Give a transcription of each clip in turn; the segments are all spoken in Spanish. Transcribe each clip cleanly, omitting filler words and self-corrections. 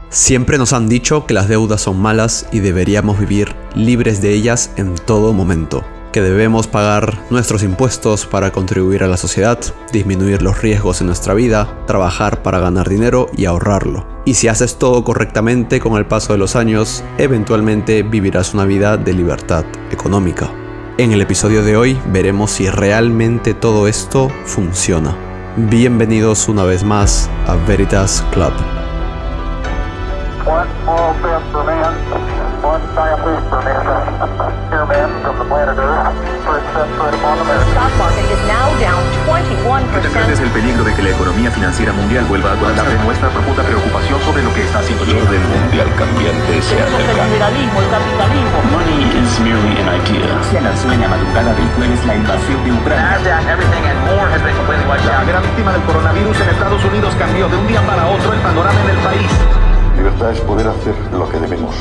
Siempre nos han dicho que las deudas son malas y deberíamos vivir libres de ellas en todo momento. Que debemos pagar nuestros impuestos para contribuir a la sociedad, disminuir los riesgos en nuestra vida, trabajar para ganar dinero y ahorrarlo. Y si haces todo correctamente con el paso de los años, eventualmente vivirás una vida de libertad económica. En el episodio de hoy veremos si realmente todo esto funciona. Bienvenidos una vez más a Veritas Club. One small step for man, one giant leap for nation. Here, man, from the planet Earth, first step foot upon the moon. The stock market is now down 21%. ¿Comprendes el peligro de que la economía financiera mundial vuelva a colapsar? Demuestra profunda preocupación sobre lo que está haciendo El orden mundial cambiante se Tenemos el acerca. liberalismo, el capitalismo. Money is merely an idea. Se lanzó en la madrugada del jueves la invasión de Ucrania. NASDAQ, everything and more has been completely wiped La out. primera víctima del coronavirus en Estados Unidos cambió de un día para otro el panorama en el país. Libertad es poder hacer lo que debemos.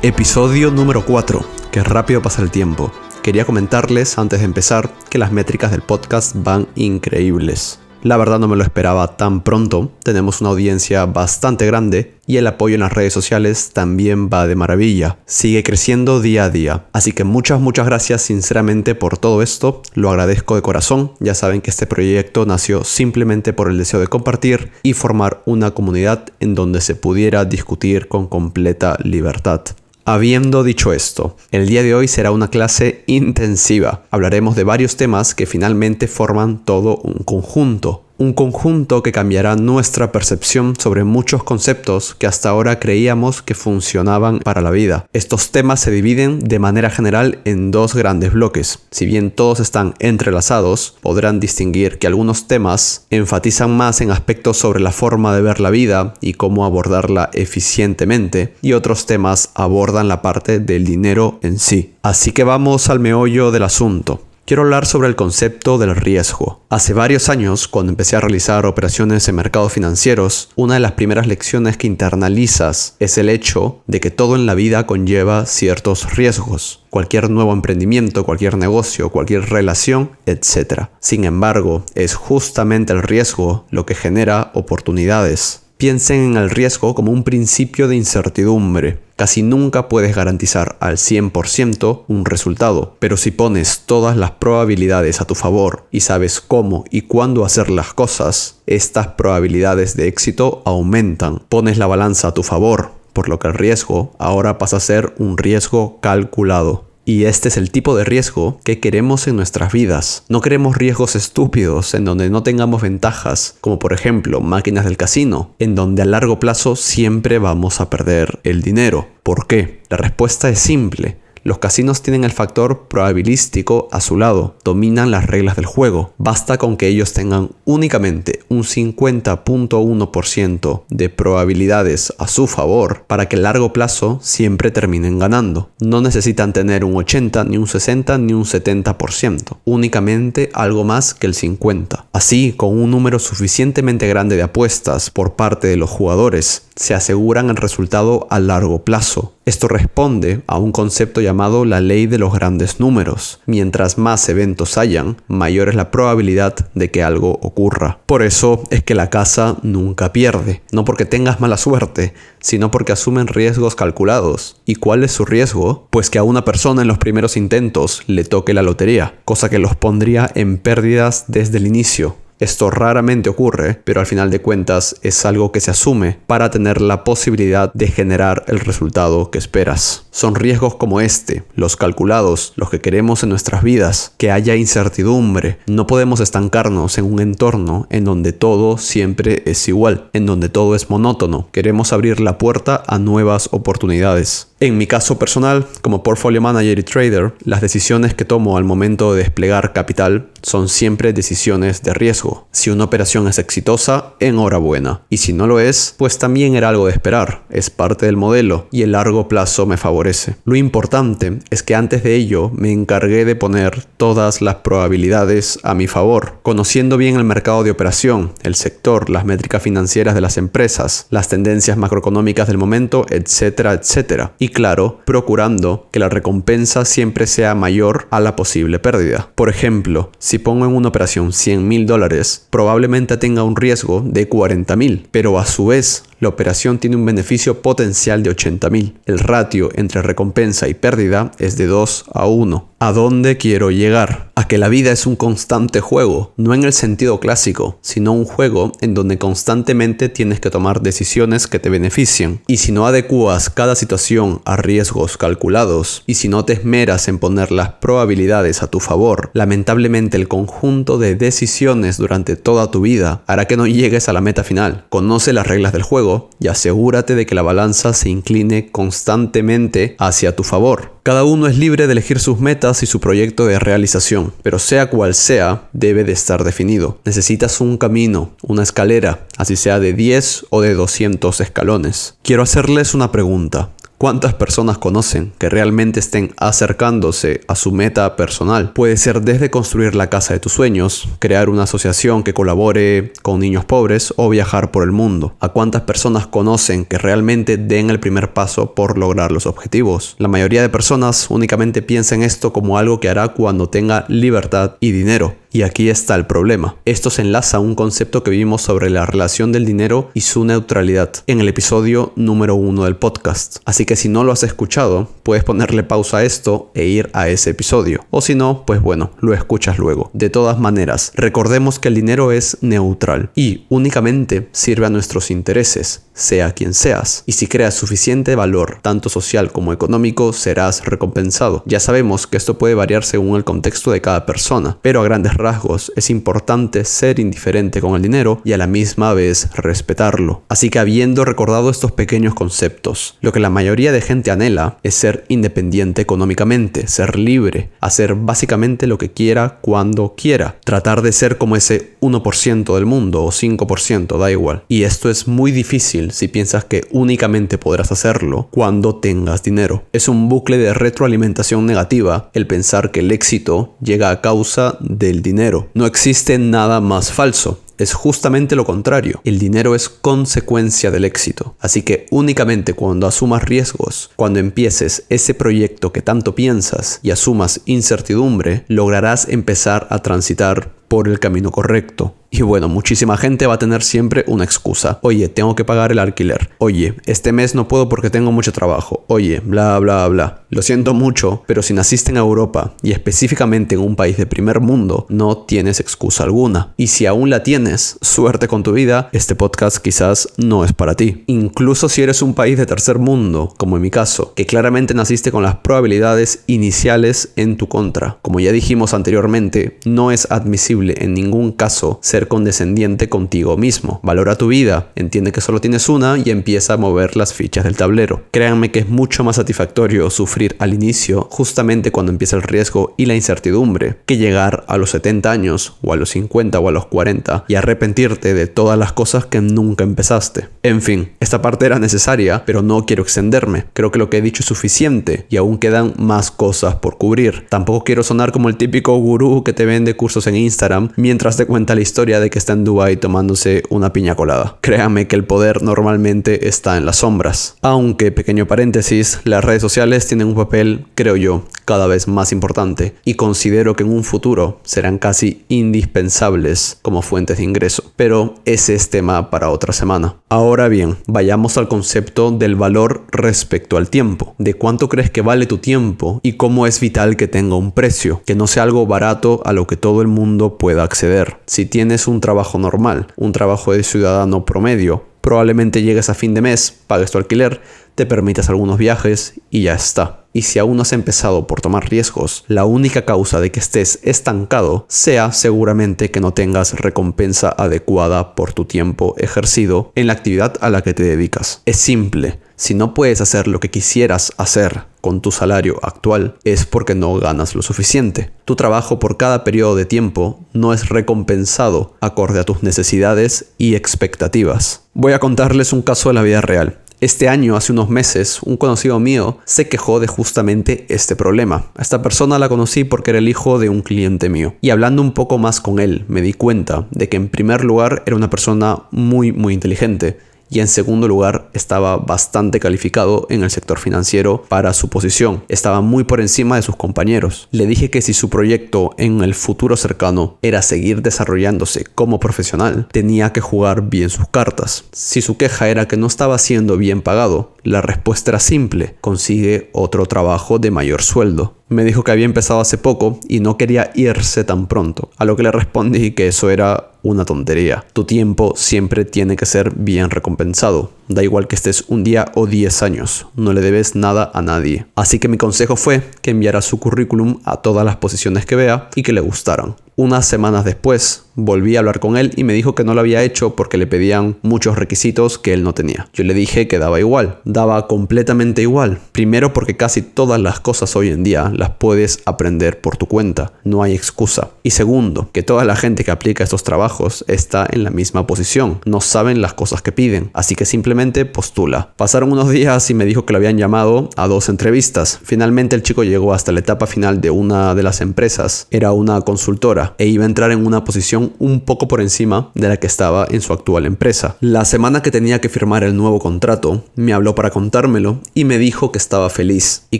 Episodio número 4. Qué rápido pasa el tiempo. Quería comentarles antes de empezar que las métricas del podcast van increíbles. La verdad no me lo esperaba tan pronto, tenemos una audiencia bastante grande y el apoyo en las redes sociales también va de maravilla. Sigue creciendo día a día. Así que muchas gracias sinceramente por todo esto, lo agradezco de corazón. Ya saben que este proyecto nació simplemente por el deseo de compartir y formar una comunidad en donde se pudiera discutir con completa libertad. Habiendo dicho esto, el día de hoy será una clase intensiva. Hablaremos de varios temas que finalmente forman todo un conjunto. Un conjunto que cambiará nuestra percepción sobre muchos conceptos que hasta ahora creíamos que funcionaban para la vida. Estos temas se dividen de manera general en dos grandes bloques. Si bien todos están entrelazados, podrán distinguir que algunos temas enfatizan más en aspectos sobre la forma de ver la vida y cómo abordarla eficientemente, y otros temas abordan la parte del dinero en sí. Así que vamos al meollo del asunto. Quiero hablar sobre el concepto del riesgo. Hace varios años, cuando empecé a realizar operaciones en mercados financieros, una de las primeras lecciones que internalizas es el hecho de que todo en la vida conlleva ciertos riesgos. Cualquier nuevo emprendimiento, cualquier negocio, cualquier relación, etc. Sin embargo, es justamente el riesgo lo que genera oportunidades. Piensen en el riesgo como un principio de incertidumbre. Casi nunca puedes garantizar al 100% un resultado, pero si pones todas las probabilidades a tu favor y sabes cómo y cuándo hacer las cosas, estas probabilidades de éxito aumentan. Pones la balanza a tu favor, por lo que el riesgo ahora pasa a ser un riesgo calculado. Y este es el tipo de riesgo que queremos en nuestras vidas. No queremos riesgos estúpidos en donde no tengamos ventajas, como por ejemplo máquinas del casino, en donde a largo plazo siempre vamos a perder el dinero. ¿Por qué? La respuesta es simple. Los casinos tienen el factor probabilístico a su lado, dominan las reglas del juego. Basta con que ellos tengan únicamente un 50.1% de probabilidades a su favor para que a largo plazo siempre terminen ganando. No necesitan tener un 80, ni un 60, ni un 70%, únicamente algo más que el 50%. Así, con un número suficientemente grande de apuestas por parte de los jugadores, se aseguran el resultado a largo plazo. Esto responde a un concepto llamado la ley de los grandes números. Mientras más eventos hayan, mayor es la probabilidad de que algo ocurra. Por eso es que la casa nunca pierde. No porque tengas mala suerte, sino porque asumen riesgos calculados. ¿Y cuál es su riesgo? Pues que a una persona en los primeros intentos le toque la lotería, cosa que los pondría en pérdidas desde el inicio. Esto raramente ocurre, pero al final de cuentas es algo que se asume para tener la posibilidad de generar el resultado que esperas. Son riesgos como este, los calculados, los que queremos en nuestras vidas, que haya incertidumbre. No podemos estancarnos en un entorno en donde todo siempre es igual, en donde todo es monótono. Queremos abrir la puerta a nuevas oportunidades. En mi caso personal, como portfolio manager y trader, las decisiones que tomo al momento de desplegar capital son siempre decisiones de riesgo. Si una operación es exitosa, enhorabuena. Y si no lo es, pues también era algo de esperar. Es parte del modelo y el largo plazo me favorece. Lo importante es que antes de ello me encargué de poner todas las probabilidades a mi favor, conociendo bien el mercado de operación, el sector, las métricas financieras de las empresas, las tendencias macroeconómicas del momento, etcétera, etcétera. Y claro, procurando que la recompensa siempre sea mayor a la posible pérdida. Por ejemplo, si pongo en una operación $100,000, probablemente tenga un riesgo de $40,000, pero a su vez La operación tiene un beneficio potencial de 80.000. El ratio entre recompensa y pérdida es de 2:1. ¿A dónde quiero llegar? A que la vida es un constante juego, no en el sentido clásico, sino un juego en donde constantemente tienes que tomar decisiones que te beneficien. Y si no adecuas cada situación a riesgos calculados, y si no te esmeras en poner las probabilidades a tu favor, lamentablemente el conjunto de decisiones durante toda tu vida hará que no llegues a la meta final. Conoce las reglas del juego y asegúrate de que la balanza se incline constantemente hacia tu favor. Cada uno es libre de elegir sus metas y su proyecto de realización, pero sea cual sea, debe de estar definido. Necesitas un camino, una escalera, así sea de 10 o de 200 escalones. Quiero hacerles una pregunta. ¿Cuántas personas conocen que realmente estén acercándose a su meta personal? Puede ser desde construir la casa de tus sueños, crear una asociación que colabore con niños pobres o viajar por el mundo. ¿A cuántas personas conocen que realmente den el primer paso por lograr los objetivos? La mayoría de personas únicamente piensa en esto como algo que hará cuando tenga libertad y dinero. Y aquí está el problema. Esto se enlaza a un concepto que vimos sobre la relación del dinero y su neutralidad en el episodio número 1 del podcast. Así que si no lo has escuchado, puedes ponerle pausa a esto e ir a ese episodio. O si no, pues bueno, lo escuchas luego. De todas maneras, recordemos que el dinero es neutral y únicamente sirve a nuestros intereses, sea quien seas. Y si creas suficiente valor, tanto social como económico, serás recompensado. Ya sabemos que esto puede variar según el contexto de cada persona, pero a grandes rasgos es importante ser indiferente con el dinero y a la misma vez respetarlo. Así que habiendo recordado estos pequeños conceptos, lo que la mayoría de gente anhela es ser independiente económicamente, ser libre, hacer básicamente lo que quiera cuando quiera, tratar de ser como ese 1% del mundo o 5%, da igual. Y esto es muy difícil si piensas que únicamente podrás hacerlo cuando tengas dinero. Es un bucle de retroalimentación negativa el pensar que el éxito llega a causa del dinero. No existe nada más falso. Es justamente lo contrario. El dinero es consecuencia del éxito. Así que únicamente cuando asumas riesgos, cuando empieces ese proyecto que tanto piensas y asumas incertidumbre, lograrás empezar a transitar por el camino correcto. Y bueno, muchísima gente va a tener siempre una excusa. Oye, tengo que pagar el alquiler. Oye, este mes no puedo porque tengo mucho trabajo. Oye, bla, bla, bla. Lo siento mucho, pero si naciste en Europa y específicamente en un país de primer mundo, no tienes excusa alguna. Y si aún la tienes, suerte con tu vida, este podcast quizás no es para ti. Incluso si eres un país de tercer mundo, como en mi caso, que claramente naciste con las probabilidades iniciales en tu contra. Como ya dijimos anteriormente, no es admisible en ningún caso ser condescendiente contigo mismo. Valora tu vida, entiende que solo tienes una y empieza a mover las fichas del tablero. Créanme que es mucho más satisfactorio sufrir al inicio, justamente cuando empieza el riesgo y la incertidumbre, que llegar a los 70 años o a los 50 o a los 40 y arrepentirte de todas las cosas que nunca empezaste. En fin, esta parte era necesaria, pero no quiero extenderme. Creo que lo que he dicho es suficiente y aún quedan más cosas por cubrir. Tampoco quiero sonar como el típico gurú que te vende cursos en Instagram mientras te cuenta la historia de que está en Dubái tomándose una piña colada. Créanme que el poder normalmente está en las sombras. Aunque, pequeño paréntesis, las redes sociales tienen un papel, creo yo, cada vez más importante y considero que en un futuro serán casi indispensables como fuentes de ingreso. Pero ese es tema para otra semana. Ahora bien, vayamos al concepto del valor respecto al tiempo. ¿De cuánto crees que vale tu tiempo y cómo es vital que tenga un precio? Que no sea algo barato a lo que todo el mundo pueda acceder. Si tienes un trabajo normal, un trabajo de ciudadano promedio, probablemente llegues a fin de mes, pagues tu alquiler, te permitas algunos viajes y ya está. Y si aún no has empezado por tomar riesgos, la única causa de que estés estancado sea seguramente que no tengas recompensa adecuada por tu tiempo ejercido en la actividad a la que te dedicas. Es simple. Si no puedes hacer lo que quisieras hacer con tu salario actual, es porque no ganas lo suficiente. Tu trabajo por cada periodo de tiempo no es recompensado acorde a tus necesidades y expectativas. Voy a contarles un caso de la vida real. Este año, hace unos meses, un conocido mío se quejó de justamente este problema. A esta persona la conocí porque era el hijo de un cliente mío. Y hablando un poco más con él, me di cuenta de que en primer lugar era una persona muy inteligente. y en segundo lugar estaba bastante calificado en el sector financiero para su posición. Estaba muy por encima de sus compañeros. Le dije que si su proyecto en el futuro cercano era seguir desarrollándose como profesional, tenía que jugar bien sus cartas. Si su queja era que no estaba siendo bien pagado, la respuesta era simple: consigue otro trabajo de mayor sueldo. Me dijo que había empezado hace poco y no quería irse tan pronto, a lo que le respondí que eso era una tontería. Tu tiempo siempre tiene que ser bien recompensado. Da igual que estés un día o 10 años, no le debes nada a nadie. Así que mi consejo fue que enviara su currículum a todas las posiciones que vea y que le gustaran. Unas semanas después volví a hablar con él y me dijo que no lo había hecho porque le pedían muchos requisitos que él no tenía. Yo le dije que daba completamente igual. Primero porque casi todas las cosas hoy en día las puedes aprender por tu cuenta, no hay excusa. Y segundo, que toda la gente que aplica estos trabajos está en la misma posición, no saben las cosas que piden, así que simplemente postula. Pasaron unos días y me dijo que lo habían llamado a 2 entrevistas. Finalmente el chico llegó hasta la etapa final de una de las empresas, era una consultora, e iba a entrar en una posición un poco por encima de la que estaba en su actual empresa. La semana que tenía que firmar el nuevo contrato, me habló para contármelo y me dijo que estaba feliz y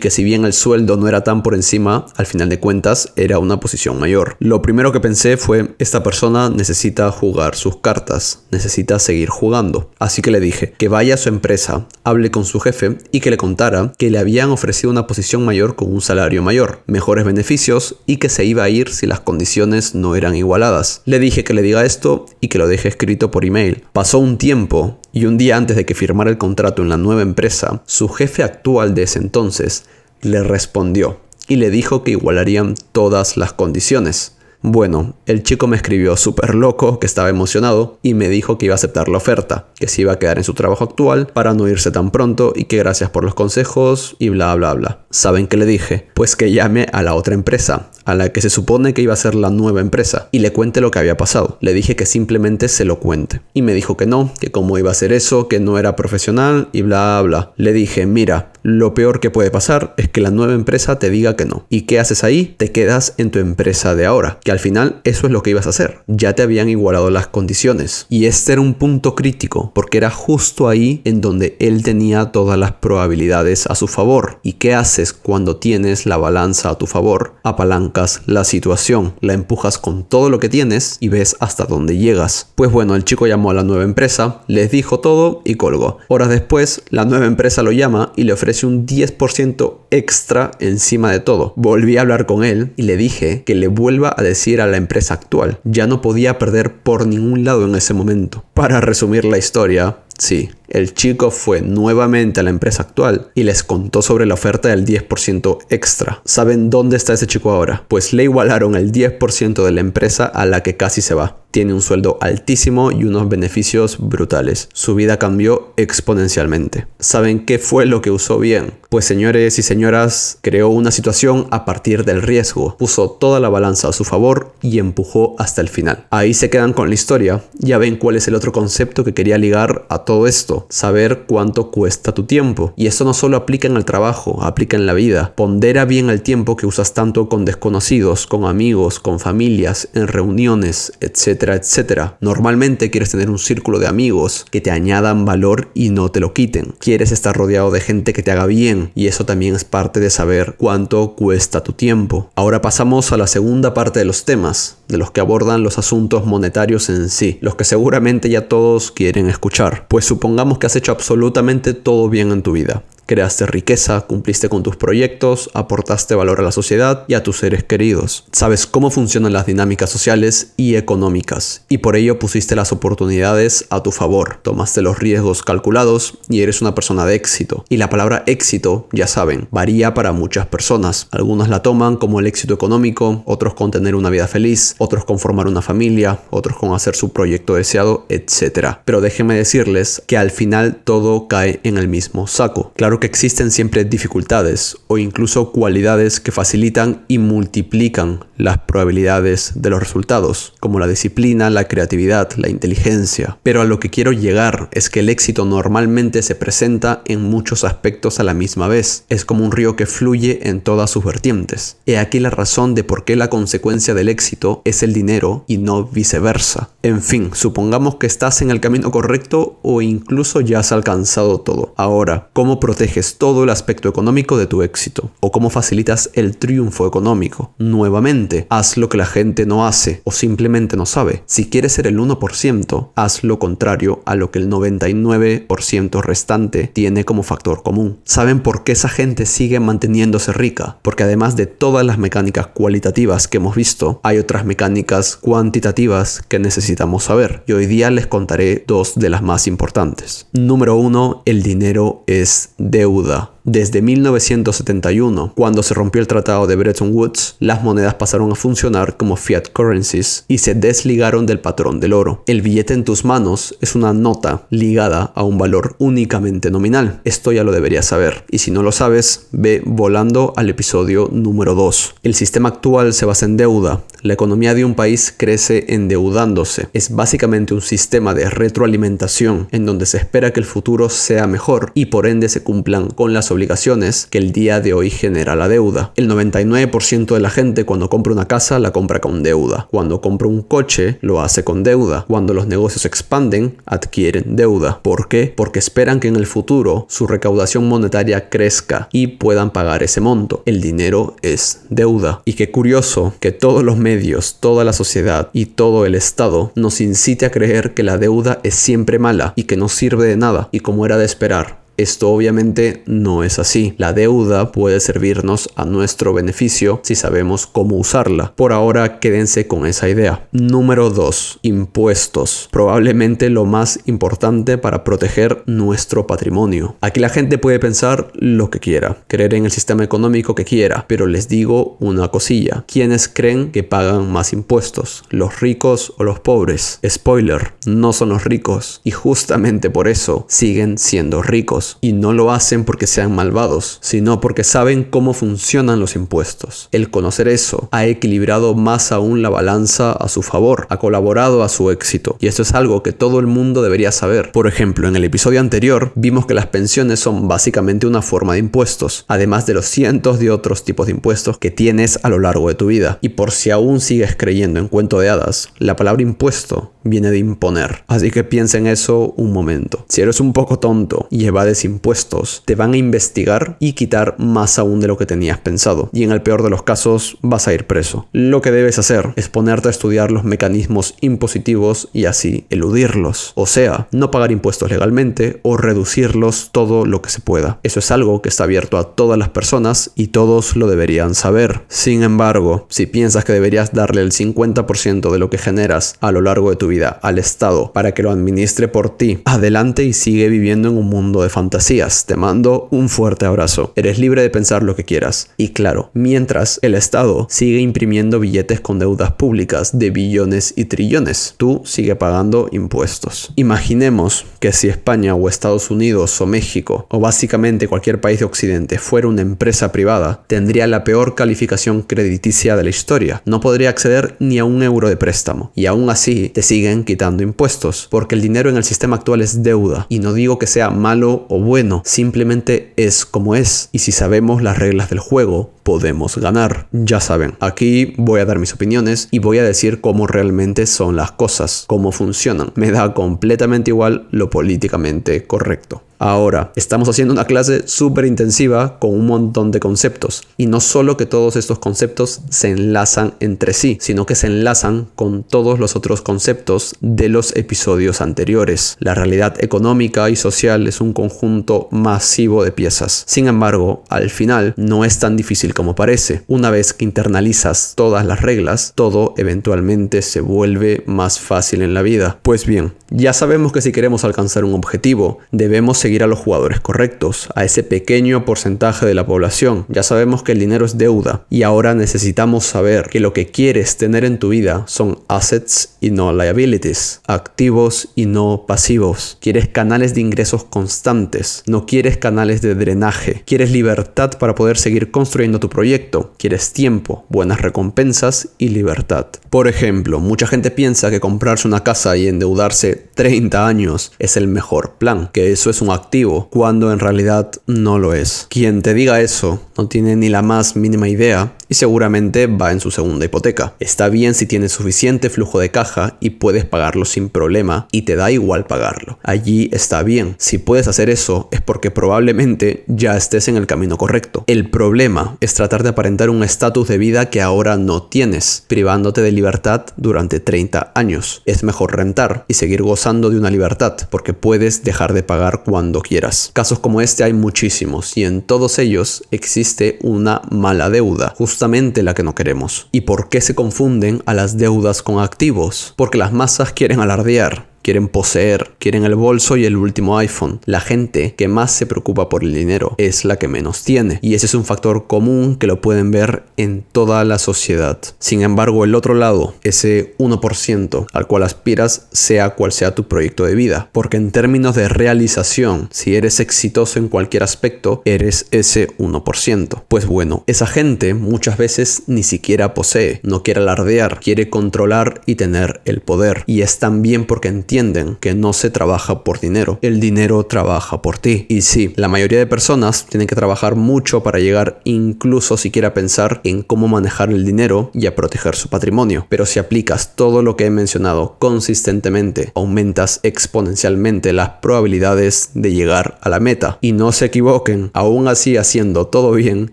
que si bien el sueldo no era tan por encima, al final de cuentas era una posición mayor. Lo primero que pensé fue: esta persona necesita jugar sus cartas, necesita seguir jugando. Así que le dije que vaya a su empresa, hable con su jefe y que le contara que le habían ofrecido una posición mayor con un salario mayor, mejores beneficios y que se iba a ir si las condiciones no eran igualadas. Le dije que le diga esto y que lo deje escrito por email. Pasó un tiempo y un día antes de que firmara el contrato en la nueva empresa, su jefe actual de ese entonces le respondió y le dijo que igualarían todas las condiciones. Bueno, el chico me escribió súper loco, que estaba emocionado, y me dijo que iba a aceptar la oferta, que se iba a quedar en su trabajo actual para no irse tan pronto y que gracias por los consejos y bla bla bla. ¿Saben qué le dije? Pues que llame a la otra empresa, a la que se supone que iba a ser la nueva empresa, y le cuente lo que había pasado. Le dije que simplemente se lo cuente. Y me dijo que no, que cómo iba a hacer eso, que no era profesional y bla bla. Le dije: mira, lo peor que puede pasar es que la nueva empresa te diga que no. ¿Y qué haces ahí? Te quedas en tu empresa de ahora, que al final eso es lo que ibas a hacer. Ya te habían igualado las condiciones. Y este era un punto crítico, porque era justo ahí en donde él tenía todas las probabilidades a su favor. ¿Y qué haces cuando tienes la balanza a tu favor? Apalancas la situación, la empujas con todo lo que tienes y ves hasta dónde llegas. Pues bueno, el chico llamó a la nueva empresa, les dijo todo y colgó. Horas después, la nueva empresa lo llama y le ofrece un 10% extra encima de todo. Volví a hablar con él y le dije que le vuelva a decir a la empresa actual. Ya no podía perder por ningún lado en ese momento. Para resumir la historia, sí, el chico fue nuevamente a la empresa actual y les contó sobre la oferta del 10% extra. ¿Saben dónde está ese chico ahora? Pues le igualaron el 10% de la empresa a la que casi se va. Tiene un sueldo altísimo y unos beneficios brutales. Su vida cambió exponencialmente. ¿Saben qué fue lo que usó bien? Pues señores y señoras, creó una situación a partir del riesgo. Puso toda la balanza a su favor y empujó hasta el final. Ahí se quedan con la historia. Ya ven cuál es el otro concepto que quería ligar a todo esto. Saber cuánto cuesta tu tiempo. Y eso no solo aplica en el trabajo, aplica en la vida. Pondera bien el tiempo que usas tanto con desconocidos, con amigos, con familias, en reuniones, etcétera, etcétera. Normalmente quieres tener un círculo de amigos que te añadan valor y no te lo quiten. Quieres estar rodeado de gente que te haga bien, y eso también es parte de saber cuánto cuesta tu tiempo. Ahora pasamos a la segunda parte de los temas, de los que abordan los asuntos monetarios en sí, los que seguramente ya todos quieren escuchar. Pues supongamos que has hecho absolutamente todo bien en tu vida. Creaste riqueza, cumpliste con tus proyectos, aportaste valor a la sociedad y a tus seres queridos. Sabes cómo funcionan las dinámicas sociales y económicas, y por ello pusiste las oportunidades a tu favor. Tomaste los riesgos calculados y eres una persona de éxito. Y la palabra éxito, ya saben, varía para muchas personas. Algunas la toman como el éxito económico, otros con tener una vida feliz, otros con formar una familia, otros con hacer su proyecto deseado, etc. Pero déjenme decirles que al final todo cae en el mismo saco. Claro Claro que existen siempre dificultades o incluso cualidades que facilitan y multiplican las probabilidades de los resultados, como la disciplina, la creatividad, la inteligencia. Pero a lo que quiero llegar es que el éxito normalmente se presenta en muchos aspectos a la misma vez. Es como un río que fluye en todas sus vertientes. He aquí la razón de por qué la consecuencia del éxito es el dinero y no viceversa. En fin, supongamos que estás en el camino correcto o incluso ya has alcanzado todo. Ahora, ¿cómo proteges todo el aspecto económico de tu éxito? ¿O cómo facilitas el triunfo económico? Nuevamente, haz lo que la gente no hace o simplemente no sabe. Si quieres ser el 1%, haz lo contrario a lo que el 99% restante tiene como factor común. ¿Saben por qué esa gente sigue manteniéndose rica? Porque además de todas las mecánicas cualitativas que hemos visto, hay otras mecánicas cuantitativas que necesitamos saber. Y hoy día les contaré dos de las más importantes. Número 1, el dinero es deuda. Desde 1971, cuando se rompió el tratado de Bretton Woods, las monedas pasaron a funcionar como fiat currencies y se desligaron del patrón del oro. El billete en tus manos es una nota ligada a un valor únicamente nominal. Esto ya lo deberías saber. Y si no lo sabes, ve volando al episodio número 2. El sistema actual se basa en deuda. La economía de un país crece endeudándose. Es básicamente un sistema de retroalimentación en donde se espera que el futuro sea mejor y por ende se cumplan con las obligaciones que el día de hoy genera la deuda. El 99% de la gente cuando compra una casa la compra con deuda. Cuando compra un coche lo hace con deuda. Cuando los negocios expanden adquieren deuda. ¿Por qué? Porque esperan que en el futuro su recaudación monetaria crezca y puedan pagar ese monto. El dinero es deuda. Y qué curioso que todos los medios, toda la sociedad y todo el Estado nos incite a creer que la deuda es siempre mala y que no sirve de nada y como era de esperar. Esto obviamente no es así. La deuda puede servirnos a nuestro beneficio si sabemos cómo usarla. Por ahora quédense con esa idea. Número 2. Impuestos. Probablemente lo más importante para proteger nuestro patrimonio. Aquí la gente puede pensar lo que quiera, creer en el sistema económico que quiera, pero les digo una cosilla. ¿Quiénes creen que pagan más impuestos? ¿Los ricos o los pobres? Spoiler, no son los ricos y justamente por eso siguen siendo ricos. Y no lo hacen porque sean malvados, sino porque saben cómo funcionan los impuestos. El conocer eso ha equilibrado más aún la balanza a su favor, ha colaborado a su éxito. Y esto es algo que todo el mundo debería saber. Por ejemplo, en el episodio anterior vimos que las pensiones son básicamente una forma de impuestos, además de los cientos de otros tipos de impuestos que tienes a lo largo de tu vida. Y por si aún sigues creyendo en cuento de hadas, la palabra impuesto viene de imponer. Así que piensa en eso un momento. Si eres un poco tonto y evades impuestos, te van a investigar y quitar más aún de lo que tenías pensado. Y en el peor de los casos, vas a ir preso. Lo que debes hacer es ponerte a estudiar los mecanismos impositivos y así eludirlos. O sea, no pagar impuestos legalmente o reducirlos todo lo que se pueda. Eso es algo que está abierto a todas las personas y todos lo deberían saber. Sin embargo, si piensas que deberías darle el 50% de lo que generas a lo largo de tu vida al Estado para que lo administre por ti, adelante y sigue viviendo en un mundo de fantasías. Te mando un fuerte abrazo. Eres libre de pensar lo que quieras. Y claro, mientras el Estado sigue imprimiendo billetes con deudas públicas de billones y trillones, tú sigue pagando impuestos. Imaginemos que si España o Estados Unidos o México o básicamente cualquier país de Occidente fuera una empresa privada, tendría la peor calificación crediticia de la historia. No podría acceder ni a €1 de préstamo. Y aún así te siguen quitando impuestos, porque el dinero en el sistema actual es deuda. Y no digo que sea malo o bueno, simplemente es como es. Y si sabemos las reglas del juego, podemos ganar. Ya saben, aquí voy a dar mis opiniones y voy a decir cómo realmente son las cosas, cómo funcionan. Me da completamente igual lo políticamente correcto. Ahora, estamos haciendo una clase súper intensiva con un montón de conceptos. Y no solo que todos estos conceptos se enlazan entre sí, sino que se enlazan con todos los otros conceptos de los episodios anteriores. La realidad económica y social es un conjunto masivo de piezas. Sin embargo, al final no es tan difícil difícil como parece. Una vez que internalizas todas las reglas, todo eventualmente se vuelve más fácil en la vida. Pues bien, ya sabemos que si queremos alcanzar un objetivo, debemos seguir a los jugadores correctos, a ese pequeño porcentaje de la población. Ya sabemos que el dinero es deuda y ahora necesitamos saber que lo que quieres tener en tu vida son assets y no liabilities, activos y no pasivos. Quieres canales de ingresos constantes, no quieres canales de drenaje. Quieres libertad para poder seguir construyendo tu proyecto. Quieres tiempo, buenas recompensas y libertad. Por ejemplo, mucha gente piensa que comprarse una casa y endeudarse 30 años es el mejor plan, que eso es un activo, cuando en realidad no lo es. Quien te diga eso no tiene ni la más mínima idea y seguramente va en su segunda hipoteca. Está bien si tienes suficiente flujo de caja y puedes pagarlo sin problema y te da igual pagarlo. Allí está bien. Si puedes hacer eso es porque probablemente ya estés en el camino correcto. El problema es tratar de aparentar un estatus de vida que ahora no tienes, privándote de libertad durante 30 años. Es mejor rentar y seguir gozando de una libertad, porque puedes dejar de pagar cuando quieras. Casos como este hay muchísimos y en todos ellos existe una mala deuda, justamente la que no queremos. ¿Y por qué se confunden a las deudas con activos? Porque las masas quieren alardear. Quieren poseer, quieren el bolso y el último iPhone. La gente que más se preocupa por el dinero es la que menos tiene. Y ese es un factor común que lo pueden ver en toda la sociedad. Sin embargo, el otro lado, ese 1% al cual aspiras, sea cual sea tu proyecto de vida. Porque en términos de realización, si eres exitoso en cualquier aspecto, eres ese 1%. Pues bueno, esa gente muchas veces ni siquiera posee, no quiere alardear, quiere controlar y tener el poder. Y es también porque entienden que no se trabaja por dinero, el dinero trabaja por ti. Y sí, la mayoría de personas tienen que trabajar mucho para llegar incluso siquiera a pensar en cómo manejar el dinero y a proteger su patrimonio. Pero si aplicas todo lo que he mencionado consistentemente, aumentas exponencialmente las probabilidades de llegar a la meta. Y no se equivoquen, aún así haciendo todo bien,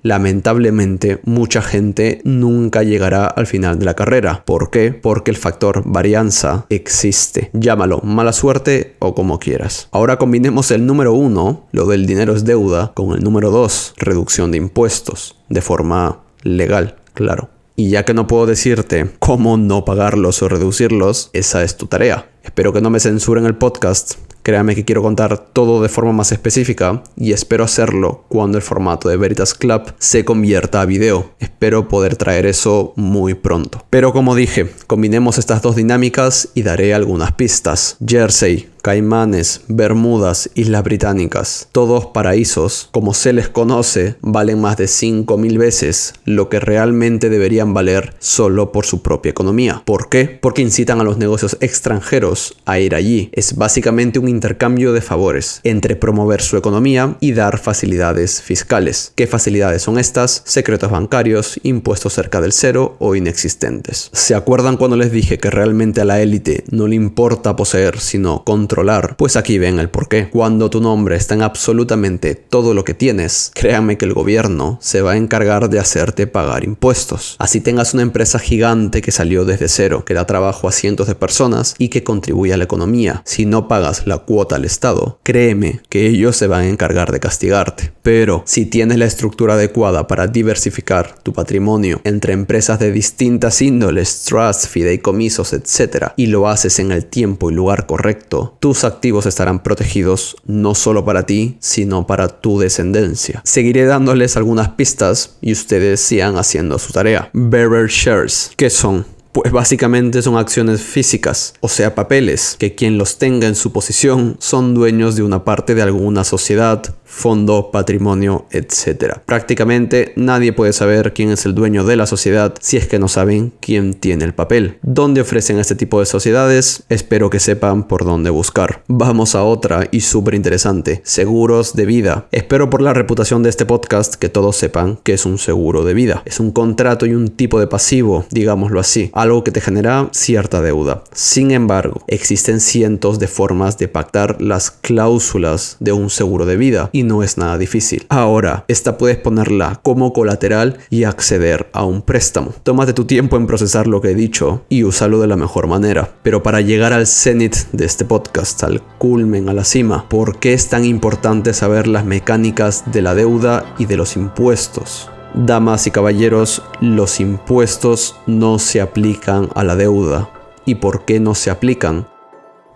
lamentablemente mucha gente nunca llegará al final de la carrera. ¿Por qué? Porque el factor varianza existe. Llámalo mala suerte o como quieras. Ahora combinemos el número 1, lo del dinero es deuda, con el número 2, reducción de impuestos, de forma legal, claro. Y ya que no puedo decirte cómo no pagarlos o reducirlos, esa es tu tarea. Espero que no me censuren el podcast. Créame que quiero contar todo de forma más específica y espero hacerlo cuando el formato de Veritas Club se convierta a video. Espero poder traer eso muy pronto. Pero como dije, combinemos estas dos dinámicas y daré algunas pistas. Jersey, Caimanes, Bermudas, Islas Británicas, todos paraísos, como se les conoce, valen más de 5.000 veces lo que realmente deberían valer solo por su propia economía. ¿Por qué? Porque incitan a los negocios extranjeros a ir allí. Es básicamente un intercambio de favores entre promover su economía y dar facilidades fiscales. ¿Qué facilidades son estas? Secretos bancarios, impuestos cerca del cero o inexistentes. ¿Se acuerdan cuando les dije que realmente a la élite no le importa poseer, sino controlar? Pues aquí ven el porqué. Cuando tu nombre está en absolutamente todo lo que tienes, créanme que el gobierno se va a encargar de hacerte pagar impuestos. Así tengas una empresa gigante que salió desde cero, que da trabajo a cientos de personas y que contribuye a la economía. Si no pagas la cuota al Estado, créeme que ellos se van a encargar de castigarte. Pero si tienes la estructura adecuada para diversificar tu patrimonio entre empresas de distintas índoles, trusts, fideicomisos, etc., y lo haces en el tiempo y lugar correcto, tus activos estarán protegidos no solo para ti, sino para tu descendencia. Seguiré dándoles algunas pistas y ustedes sigan haciendo su tarea. Bearer shares, ¿qué son? Pues básicamente son acciones físicas, o sea papeles, que quien los tenga en su posición son dueños de una parte de alguna sociedad, fondo, patrimonio, etc. Prácticamente nadie puede saber quién es el dueño de la sociedad si es que no saben quién tiene el papel. ¿Dónde ofrecen este tipo de sociedades? Espero que sepan por dónde buscar. Vamos a otra y súper interesante: seguros de vida. Espero por la reputación de este podcast que todos sepan que es un seguro de vida. Es un contrato y un tipo de pasivo, digámoslo así, algo que te genera cierta deuda. Sin embargo, existen cientos de formas de pactar las cláusulas de un seguro de vida y no es nada difícil. Ahora, esta puedes ponerla como colateral y acceder a un préstamo. Tómate tu tiempo en procesar lo que he dicho y úsalo de la mejor manera. Pero para llegar al cenit de este podcast, al culmen, a la cima, ¿por qué es tan importante saber las mecánicas de la deuda y de los impuestos? Damas y caballeros, los impuestos no se aplican a la deuda. ¿Y por qué no se aplican?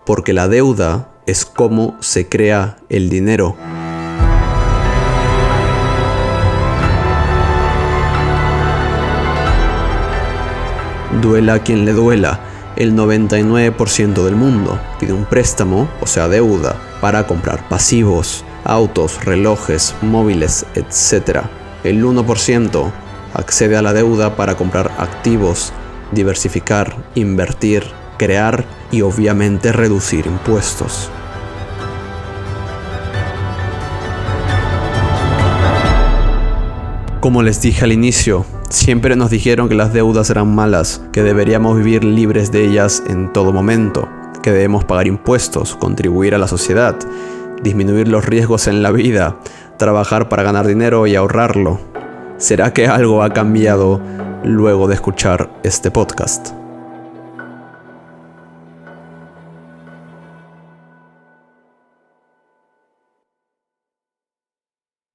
Porque la deuda es cómo se crea el dinero. Duela a quien le duela, el 99% del mundo pide un préstamo, o sea deuda, para comprar pasivos, autos, relojes, móviles, etc. El 1% accede a la deuda para comprar activos, diversificar, invertir, crear y obviamente reducir impuestos. Como les dije al inicio, siempre nos dijeron que las deudas eran malas, que deberíamos vivir libres de ellas en todo momento, que debemos pagar impuestos, contribuir a la sociedad, disminuir los riesgos en la vida, trabajar para ganar dinero y ahorrarlo. ¿Será que algo ha cambiado luego de escuchar este podcast?